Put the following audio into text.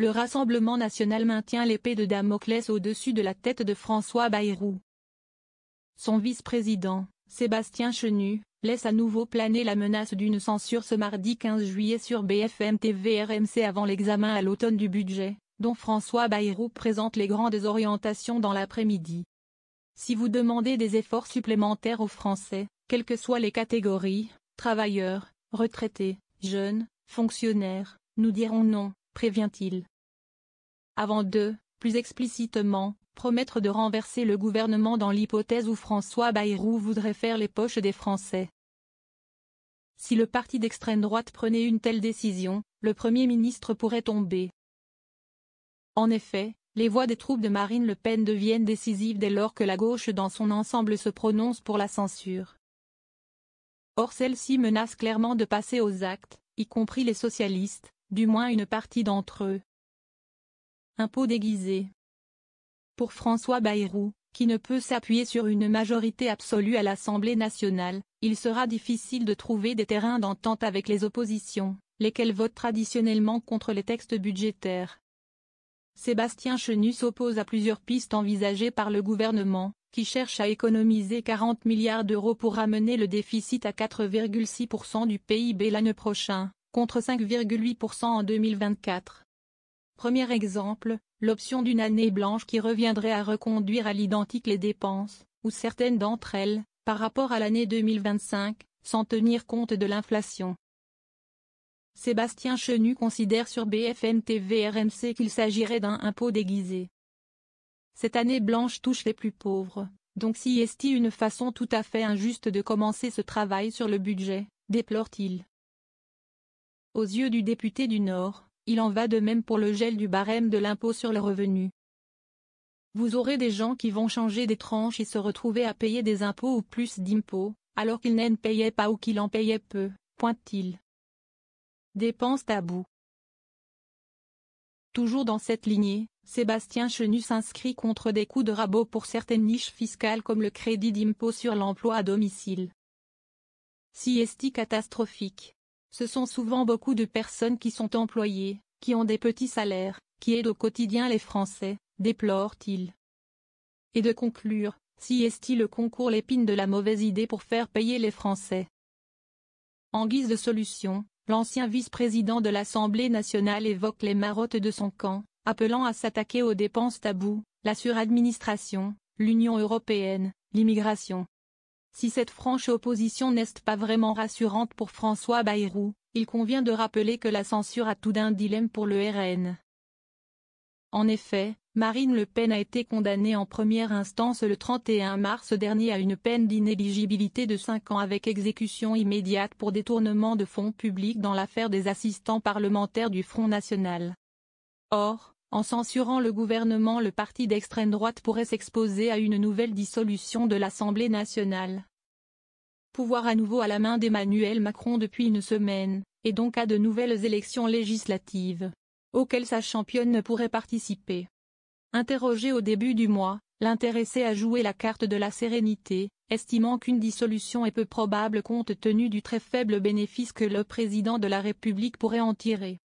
le Rassemblement national maintient l'épée de Damoclès au-dessus de la tête de François Bayrou. Son vice-président, Sébastien Chenu, laisse à nouveau planer la menace d'une censure ce mardi 15 juillet sur BFM TV et RMC avant l'examen à l'automne du budget, dont François Bayrou présente les grandes orientations dans l'après-midi. Si vous demandez des efforts supplémentaires aux Français, quelles que soient les catégories, travailleurs, retraités, jeunes, fonctionnaires, nous dirons non, prévient-il. Avant de, plus explicitement, promettre de renverser le gouvernement dans l'hypothèse où François Bayrou voudrait faire les poches des Français. Si le parti d'extrême droite prenait une telle décision, le Premier ministre pourrait tomber. En effet, les voix des troupes de Marine Le Pen deviennent décisives dès lors que la gauche dans son ensemble se prononce pour la censure. Or celle-ci menace clairement de passer aux actes, y compris les socialistes, du moins une partie d'entre eux. Impôt déguisé. Pour François Bayrou, qui ne peut s'appuyer sur une majorité absolue à l'Assemblée nationale, il sera difficile de trouver des terrains d'entente avec les oppositions, lesquelles votent traditionnellement contre les textes budgétaires. Sébastien Chenu s'oppose à plusieurs pistes envisagées par le gouvernement, qui cherche à économiser 40 milliards d'euros pour ramener le déficit à 4,6% du PIB l'année prochaine, contre 5,8% en 2024. Premier exemple, l'option d'une année blanche qui reviendrait à reconduire à l'identique les dépenses, ou certaines d'entre elles, par rapport à l'année 2025, sans tenir compte de l'inflation. Sébastien Chenu considère sur BFM TV RMC qu'il s'agirait d'un impôt déguisé. Cette année blanche touche les plus pauvres, donc s'y est-il une façon tout à fait injuste de commencer ce travail sur le budget, déplore-t-il. Aux yeux du député du Nord, il en va de même pour le gel du barème de l'impôt sur le revenu. Vous aurez des gens qui vont changer des tranches et se retrouver à payer des impôts ou plus d'impôts, alors qu'ils n'en payaient pas ou qu'ils en payaient peu, pointe-t-il. Dépenses tabous. Toujours dans cette lignée, Sébastien Chenu s'inscrit contre des coups de rabot pour certaines niches fiscales comme le crédit d'impôt sur l'emploi à domicile. Si est-il catastrophique. Ce sont souvent beaucoup de personnes qui sont employées, qui ont des petits salaires, qui aident au quotidien les Français, déplore-t-il. Et de conclure, si est-il le concours l'épine de la mauvaise idée pour faire payer les Français. En guise de solution, l'ancien vice-président de l'Assemblée nationale évoque les marottes de son camp, appelant à s'attaquer aux dépenses tabous, la suradministration, l'Union européenne, l'immigration. Si cette franche opposition n'est pas vraiment rassurante pour François Bayrou, il convient de rappeler que la censure a tout d'un dilemme pour le RN. En effet, Marine Le Pen a été condamnée en première instance le 31 mars dernier à une peine d'inéligibilité de 5 ans avec exécution immédiate pour détournement de fonds publics dans l'affaire des assistants parlementaires du Front National. Or, en censurant le gouvernement, le parti d'extrême droite pourrait s'exposer à une nouvelle dissolution de l'Assemblée nationale. Pouvoir à nouveau à la main d'Emmanuel Macron depuis une semaine, et donc à de nouvelles élections législatives, auxquelles sa championne ne pourrait participer. Interrogé au début du mois, l'intéressé a joué la carte de la sérénité, estimant qu'une dissolution est peu probable compte tenu du très faible bénéfice que le président de la République pourrait en tirer.